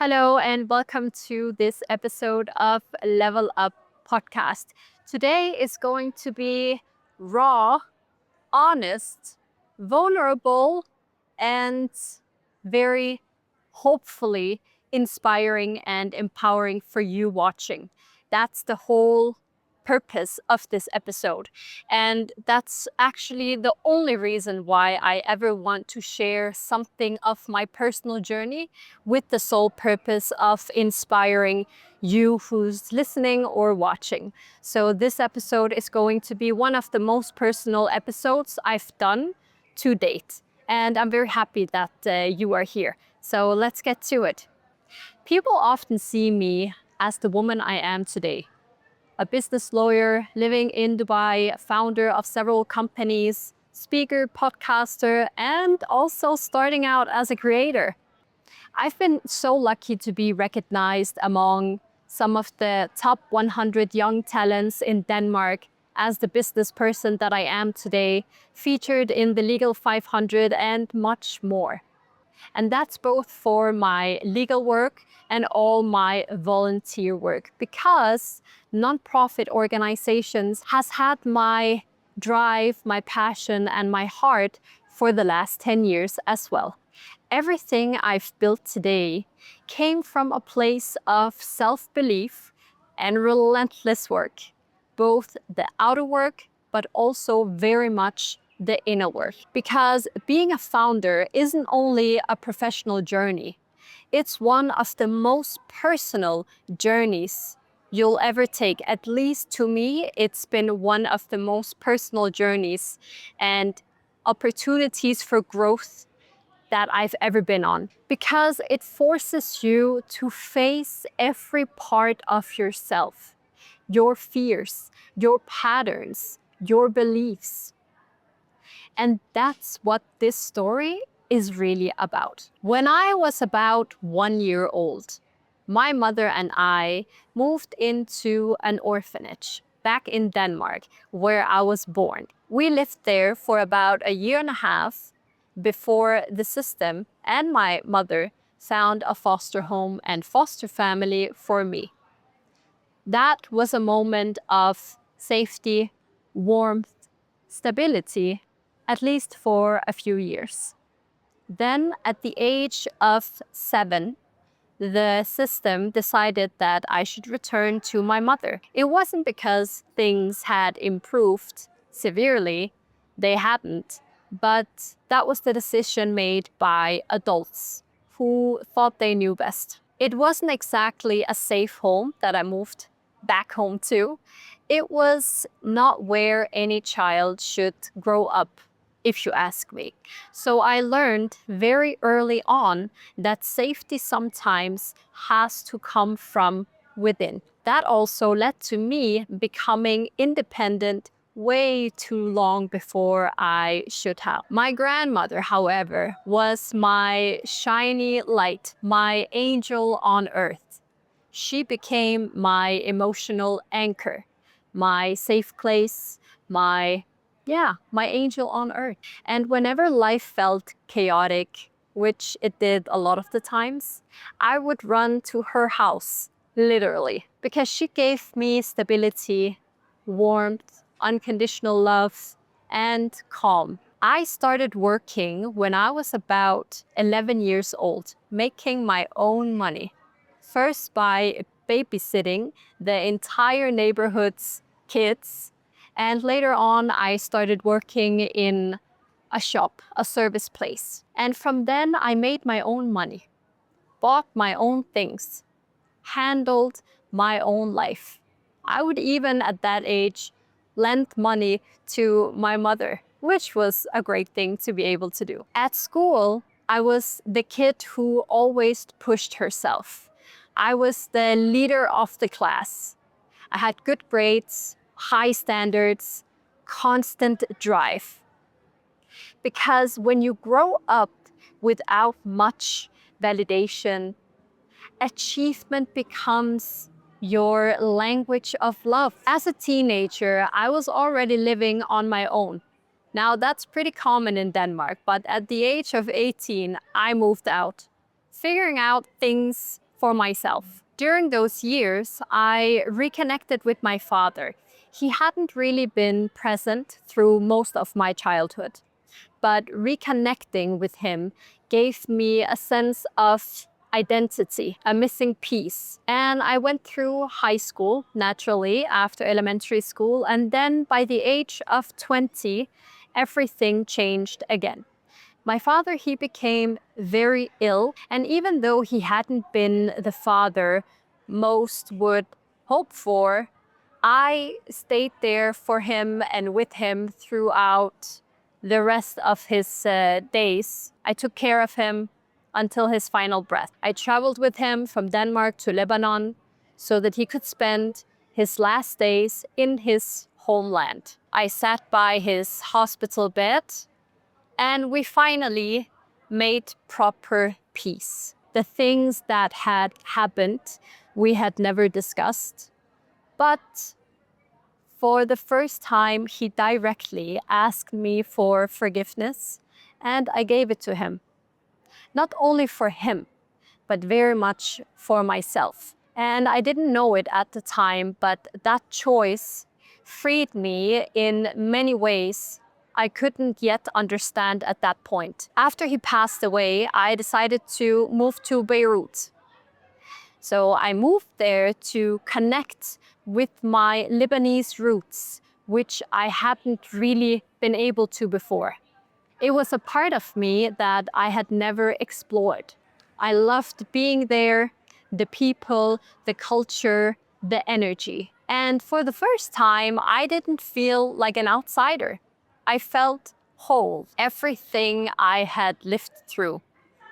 Hello, and welcome to this episode of Level Up Podcast. Today is going to be raw, honest, vulnerable, and very hopefully inspiring and empowering for you watching. That's the whole purpose of this episode. And that's actually the only reason why I ever want to share something of my personal journey with the sole purpose of inspiring you who's listening or watching. So this episode is going to be one of the most personal episodes I've done to date. And I'm very happy that you are here. So let's get to it. People often see me as the woman I am today. A business lawyer living in Dubai, founder of several companies, speaker, podcaster, and also starting out as a creator. I've been so lucky to be recognized among some of the top 100 young talents in Denmark as the business person that I am today, featured in the Legal 500 and much more. And that's both for my legal work and all my volunteer work, because nonprofit organizations has had my drive, my passion, and my heart for the last 10 years as well. Everything I've built today came from a place of self-belief and relentless work, both the outer work, but also very much the inner work. Because being a founder isn't only a professional journey, it's one of the most personal journeys you'll ever take. At least to me, it's been one of the most personal journeys and opportunities for growth that I've ever been on, because it forces you to face every part of yourself, your fears, your patterns, your beliefs. And that's what this story is really about. When I was about 1 year old, my mother and I moved into an orphanage back in Denmark, where I was born. We lived there for about a year and a half before the system and my mother found a foster home and foster family for me. That was a moment of safety, warmth, stability, at least for a few years. Then, at the age of 7, the system decided that I should return to my mother. It wasn't because things had improved severely, they hadn't, but that was the decision made by adults who thought they knew best. It wasn't exactly a safe home that I moved back home to. It was not where any child should grow up, if you ask me. So I learned very early on that safety sometimes has to come from within. That also led to me becoming independent way too long before I should have. My grandmother, however, was my shiny light, my angel on earth. She became my emotional anchor, my safe place, my angel on earth. And whenever life felt chaotic, which it did a lot of the times, I would run to her house, literally, because she gave me stability, warmth, unconditional love, and calm. I started working when I was about 11 years old, making my own money. First by babysitting the entire neighborhood's kids, and later on I started working in a shop, a service place. And from then I made my own money, bought my own things, handled my own life. I would even at that age lend money to my mother, which was a great thing to be able to do. At school, I was the kid who always pushed herself. I was the leader of the class. I had good grades, high standards, constant drive. Because when you grow up without much validation, achievement becomes your language of love. As a teenager, I was already living on my own. Now, that's pretty common in Denmark, but at the age of 18, I moved out, figuring out things for myself. During those years, I reconnected with my father. He hadn't really been present through most of my childhood, but reconnecting with him gave me a sense of identity, a missing piece. And I went through high school naturally after elementary school. And then by the age of 20, everything changed again. My father, he became very ill. And even though he hadn't been the father most would hope for, I stayed there for him and with him throughout the rest of his days. I took care of him until his final breath. I traveled with him from Denmark to Lebanon so that he could spend his last days in his homeland. I sat by his hospital bed and we finally made proper peace. The things that had happened, we had never discussed. But for the first time, he directly asked me for forgiveness, and I gave it to him. Not only for him, but very much for myself. And I didn't know it at the time, but that choice freed me in many ways I couldn't yet understand at that point. After he passed away, I decided to move to Beirut. So I moved there to connect with my Lebanese roots, which I hadn't really been able to before. It was a part of me that I had never explored. I loved being there, the people, the culture, the energy. And for the first time, I didn't feel like an outsider. I felt whole. Everything I had lived through,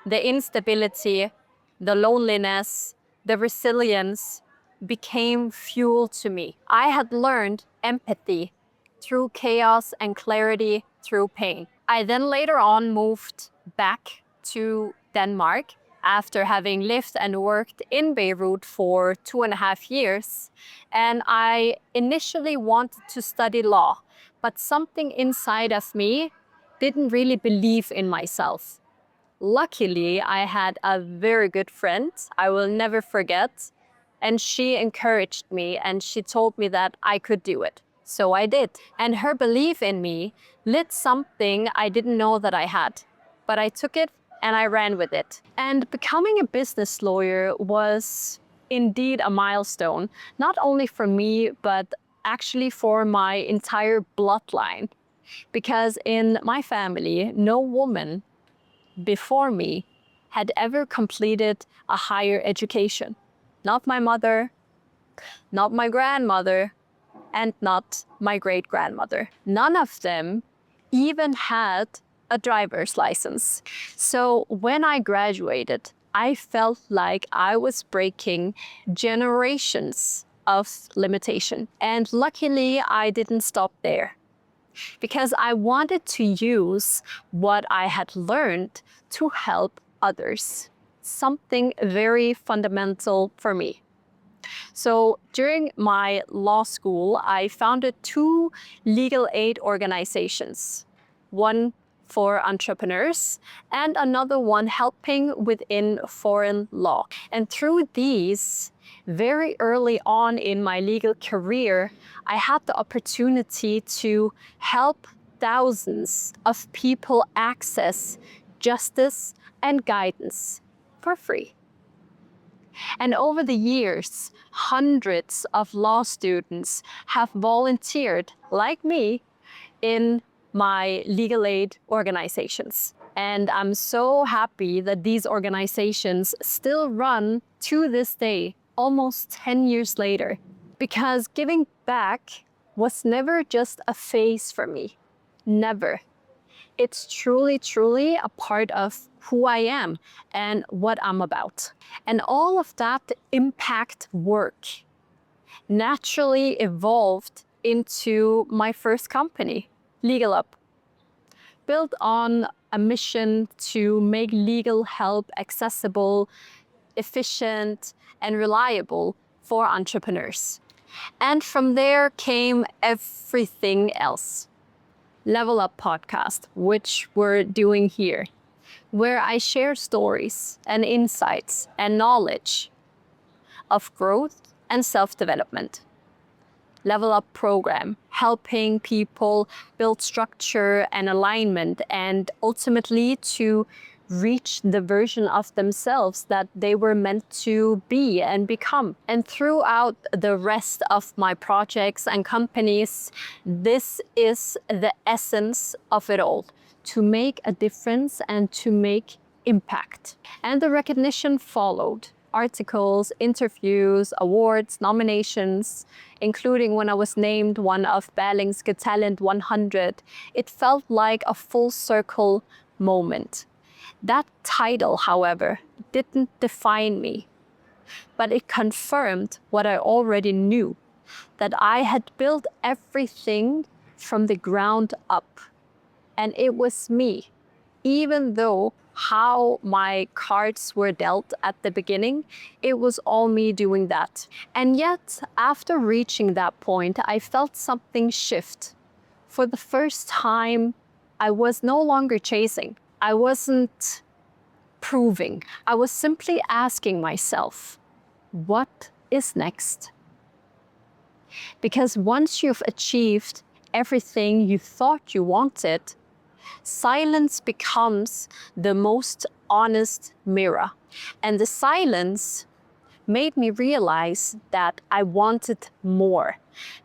the instability, the loneliness, the resilience became fuel to me. I had learned empathy through chaos and clarity through pain. I then later on moved back to Denmark after having lived and worked in Beirut for 2.5 years. And I initially wanted to study law, but something inside of me didn't really believe in myself. Luckily, I had a very good friend I will never forget, and she encouraged me and she told me that I could do it. So I did. And her belief in me lit something I didn't know that I had. But I took it and I ran with it. And becoming a business lawyer was indeed a milestone, not only for me, but actually for my entire bloodline. Because in my family, no woman before me had ever completed a higher education. Not my mother, not my grandmother, and not my great-grandmother. None of them even had a driver's license. So when I graduated, I felt like I was breaking generations of limitation. And luckily, I didn't stop there, because I wanted to use what I had learned to help others. Something very fundamental for me. So during my law school, I founded 2 legal aid organizations. One for entrepreneurs and another one helping within foreign law. And through these, very early on in my legal career, I had the opportunity to help thousands of people access justice and guidance for free. And over the years, hundreds of law students have volunteered, like me, in my legal aid organizations. And I'm so happy that these organizations still run to this day, almost 10 years later, because giving back was never just a phase for me. Never. It's truly, truly a part of who I am and what I'm about. And all of that impact work naturally evolved into my first company, Legal Up, built on a mission to make legal help accessible, efficient, and reliable for entrepreneurs. And from there came everything else. Level Up podcast, which we're doing here, where I share stories and insights and knowledge of growth and self-development. Level Up program, helping people build structure and alignment and ultimately to reach the version of themselves that they were meant to be and become. And throughout the rest of my projects and companies, this is the essence of it all, to make a difference and to make impact. And the recognition followed. Articles, interviews, awards, nominations, including when I was named one of Berlingske Talent 100. It felt like a full circle moment. That title, however, didn't define me, but it confirmed what I already knew, that I had built everything from the ground up. And it was me, even though how my cards were dealt at the beginning, it was all me doing that. And yet, after reaching that point, I felt something shift. For the first time, I was no longer chasing. I wasn't proving. I was simply asking myself, what is next? Because once you've achieved everything you thought you wanted, silence becomes the most honest mirror. And the silence made me realize that I wanted more.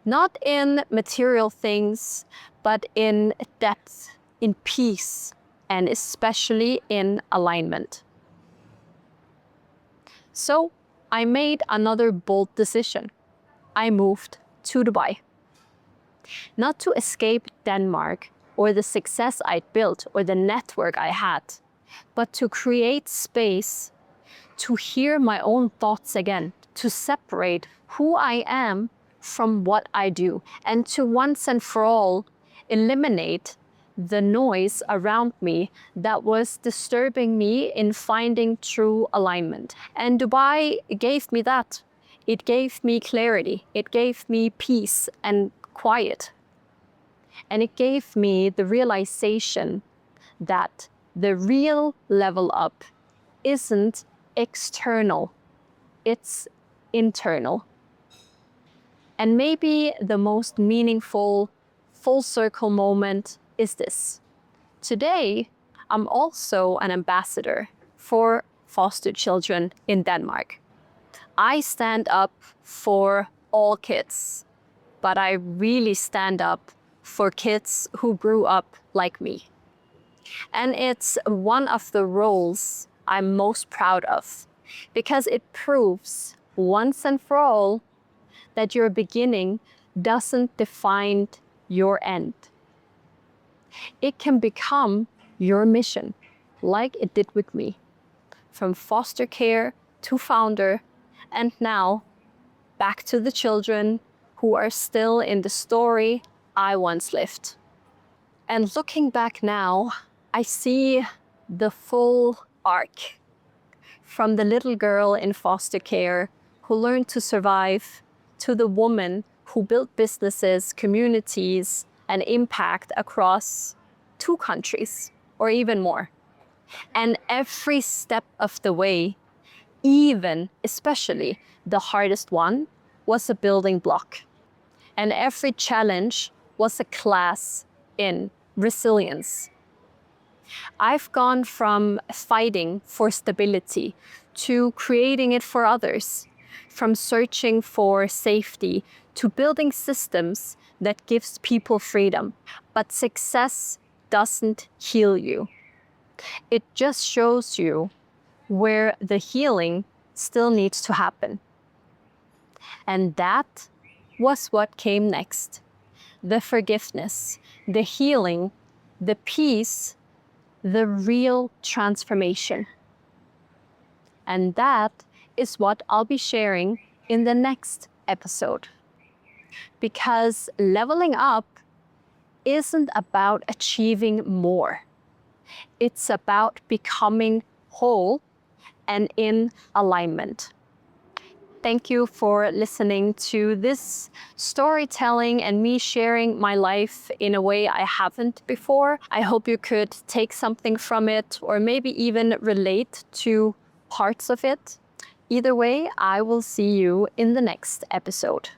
Not in material things, but in depth, in peace, and especially in alignment. So I made another bold decision. I moved to Dubai. Not to escape Denmark or the success I'd built or the network I had, but to create space to hear my own thoughts again, to separate who I am from what I do, and to once and for all eliminate the noise around me that was disturbing me in finding true alignment. And Dubai gave me that. It gave me clarity. It gave me peace and quiet. And it gave me the realization that the real level up isn't external, it's internal. And maybe the most meaningful full circle moment is this. Today, I'm also an ambassador for foster children in Denmark. I stand up for all kids, but I really stand up for kids who grew up like me. And it's one of the roles I'm most proud of, because it proves once and for all that your beginning doesn't define your end. It can become your mission, like it did with me, from foster care to founder, and now back to the children who are still in the story I once lived. And looking back now, I see the full arc, from the little girl in foster care who learned to survive, to the woman who built businesses, communities, and impact across 2 countries or even more. And every step of the way, even especially the hardest one, was a building block. And every challenge was a class in resilience. I've gone from fighting for stability to creating it for others, from searching for safety to building systems that gives people freedom. But success doesn't heal you. It just shows you where the healing still needs to happen. And that was what came next. The forgiveness, the healing, the peace, the real transformation. And that is what I'll be sharing in the next episode. Because leveling up isn't about achieving more. It's about becoming whole and in alignment. Thank you for listening to this storytelling and me sharing my life in a way I haven't before. I hope you could take something from it or maybe even relate to parts of it. Either way, I will see you in the next episode.